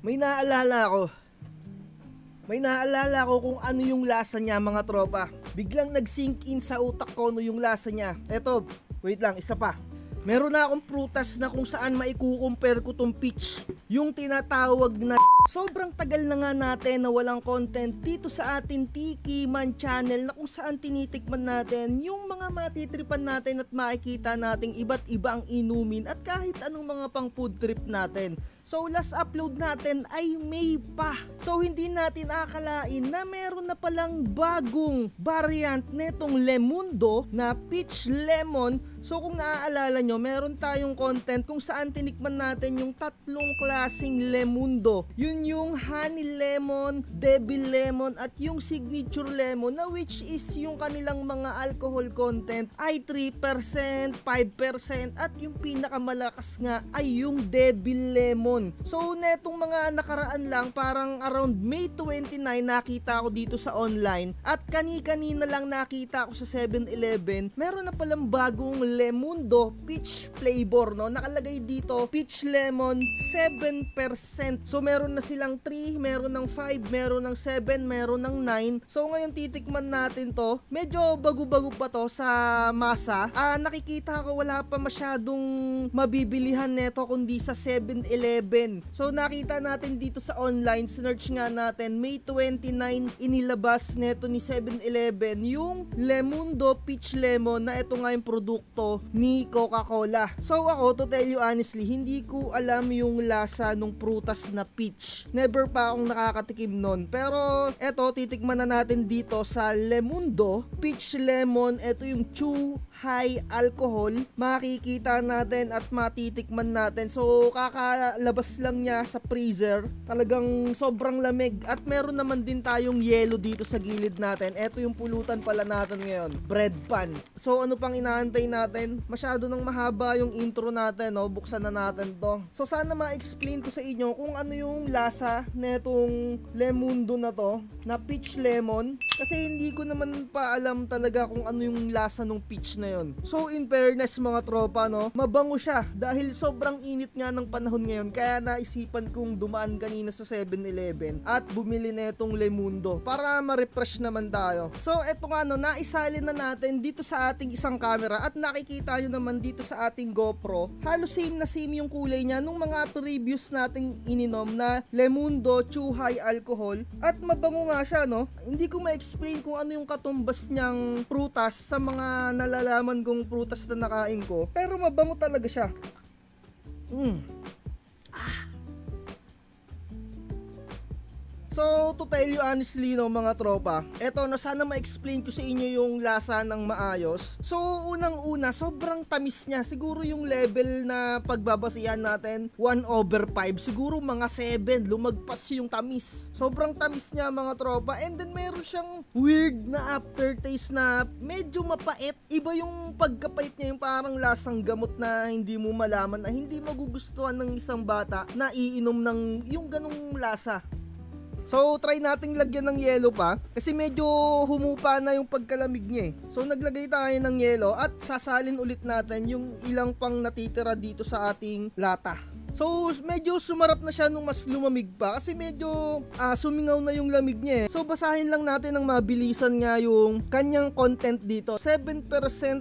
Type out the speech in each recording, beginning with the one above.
May naalala ko. May naalala ko kung ano yung lasa niya mga tropa. Biglang nag-sink in sa utak ko no yung lasa niya. Eto, wait lang, isa pa. Meron na akong prutas na kung saan maikukumpare ko tong peach. Yung tinatawag na sobrang tagal na nga natin na walang content dito sa atin Tiki Man channel na kung saan tinitikman natin yung mga matitripan natin at makikita nating iba't iba ang inumin at kahit anong mga pang food trip natin. So last upload natin ay May pa. So hindi natin akalain na meron na palang bagong variant netong Lemundo na peach lemon. So kung naaalala nyo, meron tayong content kung saan tinikman natin yung tatlong klaseng Lemundo. Yun yung honey lemon, devil lemon at yung signature lemon na which is yung kanilang mga alcohol content ay 3%, 5% at yung pinakamalakas nga ay yung devil lemon. So netong mga nakaraan lang parang around May 29 nakita ko dito sa online at kani-kanina lang nakita ko sa 7-Eleven meron na palang bagong Lemundo peach flavor no. Nakalagay dito peach lemon 7%. So meron na silang 3, meron ng 5, meron ng 7, meron ng 9. So ngayon titikman natin to. Medyo bago-bago pa to sa masa. Nakikita ko wala pa masyadong mabibilihan neto kundi sa 7-Eleven. So nakita natin dito sa online, search nga natin, May 29 inilabas neto ni 7-Eleven yung Lemundo Peach Lemon na ito nga yung produkto ni Coca-Cola. So ako, to tell you honestly, hindi ko alam yung lasa ng prutas na peach. Never pa akong nakakatikim nun. Pero eto, titikman na natin dito sa Lemundo Peach Lemon. Ito yung chew high alcohol. Makikita natin at matitikman natin. So kakalabas lang niya sa freezer. Talagang sobrang lamig. At meron naman din tayong yelo dito sa gilid natin. Ito yung pulutan pala natin ngayon. Bread pan. So ano pang inaantay natin? Masyado nang mahaba yung intro natin. No? Buksan na natin to. So sana ma-explain ko sa inyo kung ano yung lasa netong Lemundo na to. Na peach lemon. Kasi hindi ko naman pa alam talaga kung ano yung lasa ng peach na yun. So in fairness mga tropa, no, mabango siya dahil sobrang init nga ng panahon ngayon. Kaya naisipan kong dumaan kanina sa 7-Eleven at bumili na itong Lemundo para ma-refresh naman tayo. So eto nga no, naisalin na natin dito sa ating isang camera at nakikita nyo naman dito sa ating GoPro. Halos same na same yung kulay niya nung mga previous nating ininom na Lemundo Chew High Alcohol. At mabango nga siya no. Hindi ko ma-explain kung ano yung katumbas niyang prutas sa mga nalalaman kong prutas na nakain ko. Pero mabango talaga siya. So, to tell you honestly no mga tropa, eto na sana ma-explain ko sa inyo yung lasa ng maayos. So, unang-una, sobrang tamis niya. Siguro yung level na pagbabasihan natin, 1/5. Siguro mga 7, lumagpas yung tamis. Sobrang tamis niya mga tropa. And then meron siyang weird na aftertaste na medyo mapait. Iba yung pagkapait niya, yung parang lasang gamot na hindi mo malaman, na hindi magugustuhan ng isang bata na iinom ng yung ganong lasa. So try nating lagyan ng yelo pa kasi medyo humupa na yung pagkalamig niya eh. So naglagay tayo ng yelo at sasalin ulit natin yung ilang pang natitira dito sa ating lata. So medyo sumarap na siya nung mas lumamig pa kasi medyo sumingaw na yung lamig niya eh. So basahin lang natin ng mabilisan nga yung kanyang content dito. 7%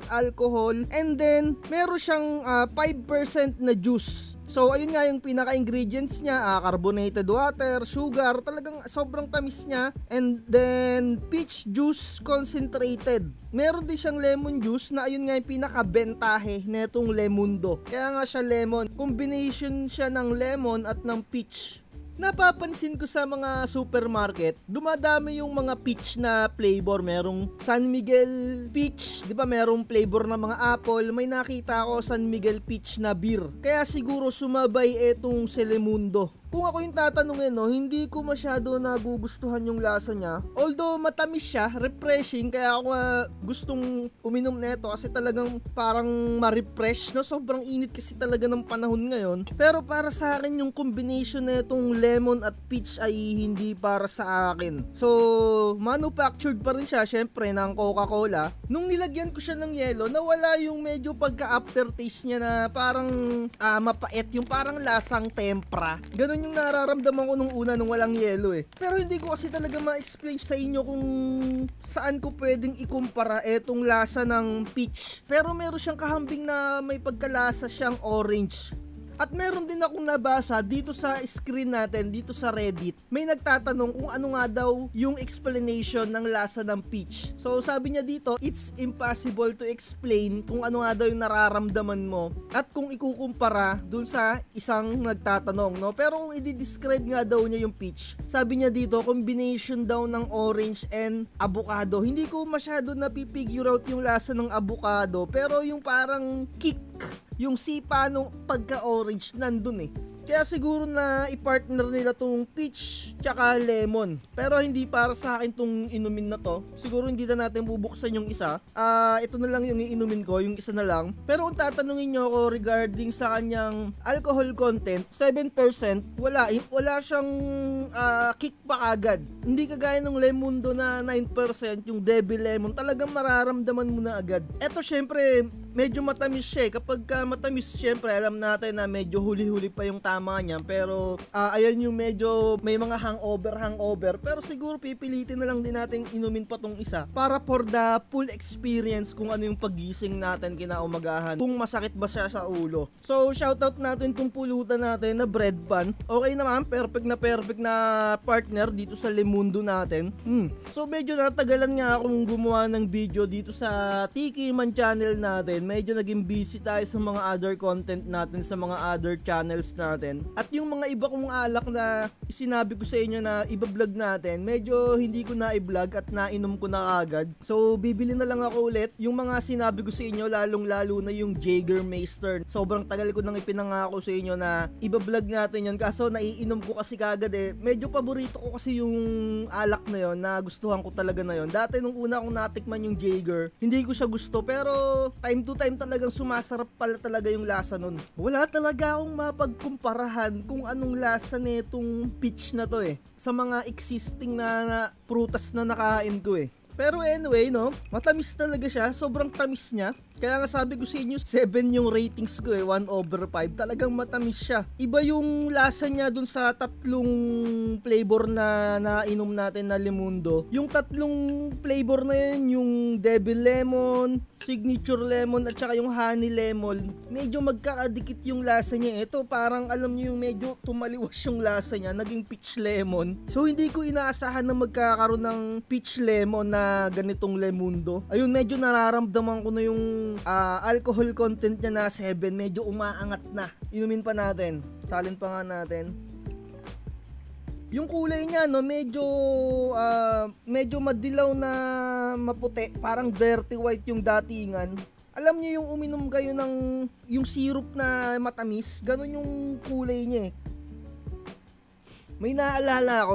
alcohol and then meron siyang 5% na juice. So ayun nga yung pinaka-ingredients niya, carbonated water, sugar, talagang sobrang tamis niya. And then peach juice concentrated. Meron din siyang lemon juice na ayun nga yung pinaka-bentahe netong Lemundo. Kaya nga siya lemon. Combination siya ng lemon at ng peach. Napapansin ko sa mga supermarket, dumadami yung mga peach na flavor. Merong San Miguel peach, di ba? Merong flavor na mga apple. May nakita ako San Miguel peach na beer. Kaya siguro sumabay etong Lemundo. Kung ako yung tatanungin, no, hindi ko masyado nagugustuhan yung lasa niya. Although matamis siya, refreshing, kaya ako gustong uminom nito kasi talagang parang ma-refresh, no? Sobrang init kasi talaga ng panahon ngayon. Pero para sa akin yung combination nitong lemon at peach ay hindi para sa akin. So, manufactured pa rin siya, syempre, ng Coca-Cola. Nung nilagyan ko siya ng yelo, nawala yung medyo pagka-aftertaste niya na parang mapait, yung parang lasang tempra. Ganun Yun yung nararamdaman ko nung una nung walang yelo eh. Pero hindi ko kasi talaga ma-explain sa inyo kung saan ko pwedeng ikumpara etong lasa ng peach. Pero meron siyang kahambing na may pagkalasa siyang orange. At meron din akong nabasa dito sa screen natin, dito sa Reddit. May nagtatanong kung ano nga daw yung explanation ng lasa ng peach. So sabi niya dito, it's impossible to explain kung ano nga daw yung nararamdaman mo at kung ikukumpara dun sa isang nagtatanong, no? Pero kung i-describe nga daw niya yung peach, sabi niya dito, combination daw ng orange and avocado. Hindi ko masyado napipigure out yung lasa ng avocado, pero yung parang kick, yung sipa nung pagka-orange nandun eh. Kaya siguro na i-partner nila tong peach tsaka lemon. Pero hindi para sa akin tong inumin na to. Siguro hindi na natin bubuksan yung isa. Ito na lang yung iinumin ko, yung isa na lang. Pero kung tatanungin nyo ako regarding sa kanyang alcohol content, 7%, wala siyang kick pa agad. Hindi kagaya ng Lemundo na 9%, yung Devil Lemon, talagang mararamdaman mo na agad. Ito syempre, medyo matamis siya eh. Kapag matamis, syempre alam natin na medyo huli-huli pa yung tama niya. Pero ayan yung medyo may mga hangover. Pero siguro pipilitin na lang din natin inumin pa tong isa para for the full experience kung ano yung pagising natin kinaumagahan. Kung masakit ba siya sa ulo. So shoutout natin tong pulutan natin na bread pan. Okay naman, perfect na partner dito sa Lemundo natin. So medyo natagalan nga akong gumawa ng video dito sa Tiki Man channel natin. Medyo naging busy tayo sa mga other content natin, sa mga other channels natin. At yung mga iba kong alak na sinabi ko sa inyo na iba-vlog natin, medyo hindi ko na i-vlog at nainom ko na agad. So bibili na lang ako ulit yung mga sinabi ko sa inyo, lalong-lalo na yung Jägermeister. Sobrang tagal ko nang ipinangako sa inyo na iba-vlog natin yan, kaso naiinom ko kasi kagad eh. Medyo paborito ko kasi yung alak na yon, na gustuhan ko talaga na yon. Dati nung una kong natikman yung Jaeger, hindi ko siya gusto, pero time to time talagang sumasarap pala talaga yung lasa nun. Wala talaga akong mapagkumparahan kung anong lasa nitong peach na to eh, sa mga existing na prutas na nakain ko eh. Pero anyway, no, matamis talaga siya, sobrang tamis niya. Kaya nga sabi ko sa inyo, 7 yung ratings ko eh, 1/5. Talagang matamis siya. Iba yung lasa niya dun sa tatlong flavor na nainom natin na Lemundo. Yung tatlong flavor na yun, yung Devil Lemon, Signature Lemon, at saka yung Honey Lemon, medyo magkakadikit yung lasa niya. Ito parang alam niyo yung medyo tumaliwas yung lasa niya, naging peach lemon. So hindi ko inaasahan na magkakaroon ng peach lemon na ganitong Lemundo. Ayun, medyo nararamdaman ko na yung alcohol content niya na 7, medyo umaangat na. Inumin pa natin. Salin pa nga natin. Yung kulay niya, no, medyo madilaw na maputi, parang dirty white yung datingan. Alam niyo yung uminom kayo ng yung syrup na matamis, ganun yung kulay niya eh. May naalala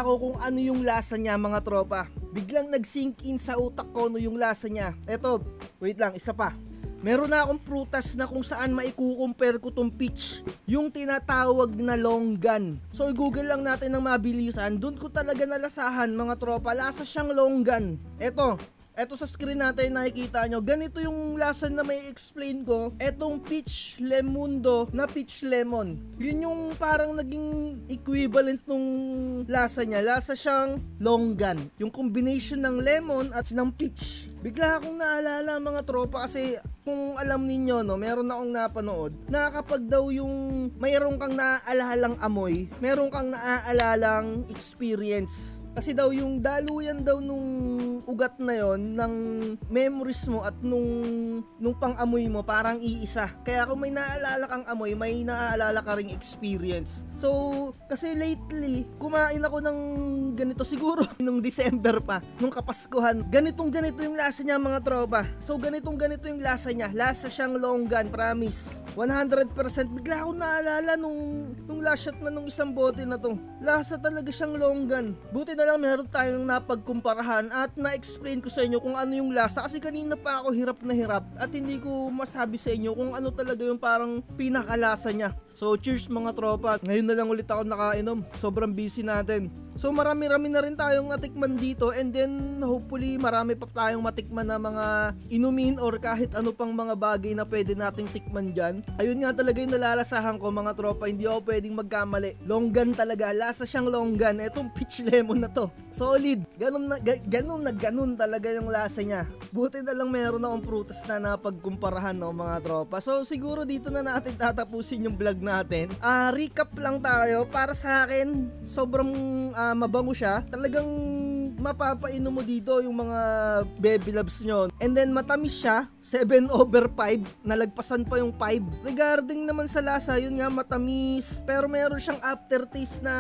ko kung ano yung lasa niya, mga tropa. Biglang nag-sink in sa utak ko no yung lasa niya. Eto, wait lang, isa pa. Meron na akong prutas na kung saan maikukumpare ko tong peach. Yung tinatawag na longgan. So i-google lang natin ng mabilisan. Doon ko talaga nalasahan, mga tropa. Lasa siyang longgan. Eto sa screen natin nakikita nyo. Ganito yung lasa na may explain ko. Etong peach Lemundo na peach lemon. Yun yung parang naging equivalent nung lasa niya. Lasa siyang longgan. Yung combination ng lemon at ng peach. Bigla akong naalala, mga tropa, kasi kung alam ninyo, no, meron akong napanood na kapag daw yung mayroon kang naaalalang amoy, meron kang naaalalang experience. Kasi daw yung daluyan daw nung ugat na yon ng memories mo at nung pang-amoy mo parang iisa. Kaya kung may naalala kang amoy, may naalala ka ring experience. So, kasi lately, kumain ako ng ganito siguro nung December pa, nung Kapaskuhan. Ganito yung lasa niya, mga tropa. So, ganito yung lasa niya. Lasa siyang longgan, promise. 100%. Bigla akong naalala nung last shot na nung isang bote na to. Lasa talaga siyang longgan. Buti na lang meron tayong napagkumparahan at na-explain ko sa inyo kung ano yung lasa, kasi kanina pa ako hirap na hirap at hindi ko masabi sa inyo kung ano talaga yung parang pinakalasa niya. So cheers mga tropa. Ngayon na lang ulit ako nakainom. Sobrang busy natin. So marami-rami na rin tayong natikman dito, and then hopefully marami pa tayong matikman na mga inumin or kahit ano pang mga bagay na pwede nating tikman dyan. Ayun nga talaga yung nalalasahan ko mga tropa, hindi ako pwedeng magkamali. Longgan talaga, lasa siyang longgan. Etong peach lemon na to, solid. Ganun talaga yung lasa niya. Buti na lang meron akong prutas na napagkumparahan, no, mga tropa. So siguro dito na natin tatapusin yung vlog natin. Recap lang tayo. Para sa akin, sobrang mabango siya. Talagang mapapainom mo dito yung mga baby loves nyo. And then matamis siya, 7/5, nalagpasan pa yung 5. Regarding naman sa lasa, yun nga matamis, pero meron siyang aftertaste na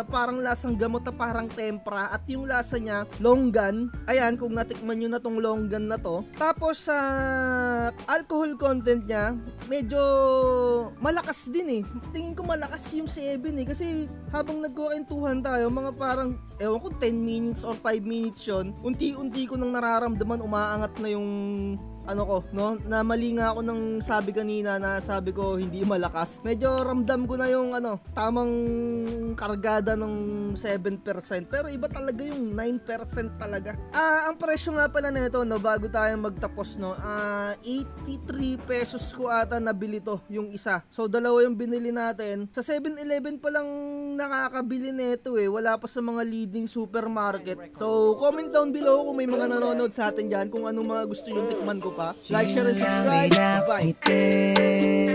parang lasang gamot na parang tempra, at yung lasa niya, longgan. Ayan, kung natikman nyo na tong longgan na to. Tapos sa alcohol content niya, medyo malakas din eh. Tingin ko malakas yung 7 eh, kasi habang nagkukwentuhan tayo, mga parang ewan ko 10 minutes or 5 minutes yon, unti-unti ko nang nararamdaman umaangat na yung ano ko, no? Na mali nga ako ng sabi kanina na sabi ko hindi malakas. Medyo ramdam ko na yung tamang kargada ng 7%, pero iba talaga yung 9% talaga. Ang presyo nga pala nito, no, bago tayo magtapos, no, 83 pesos ko ata nabili to yung isa. So dalawa yung binili natin. Sa 7-Eleven pa lang nakakabili nito eh, wala pa sa mga leading supermarket. So comment down below kung may mga nanonood sa atin dyan, kung anong mga gusto yung tikman ko pa. Like, share, and subscribe. Bye.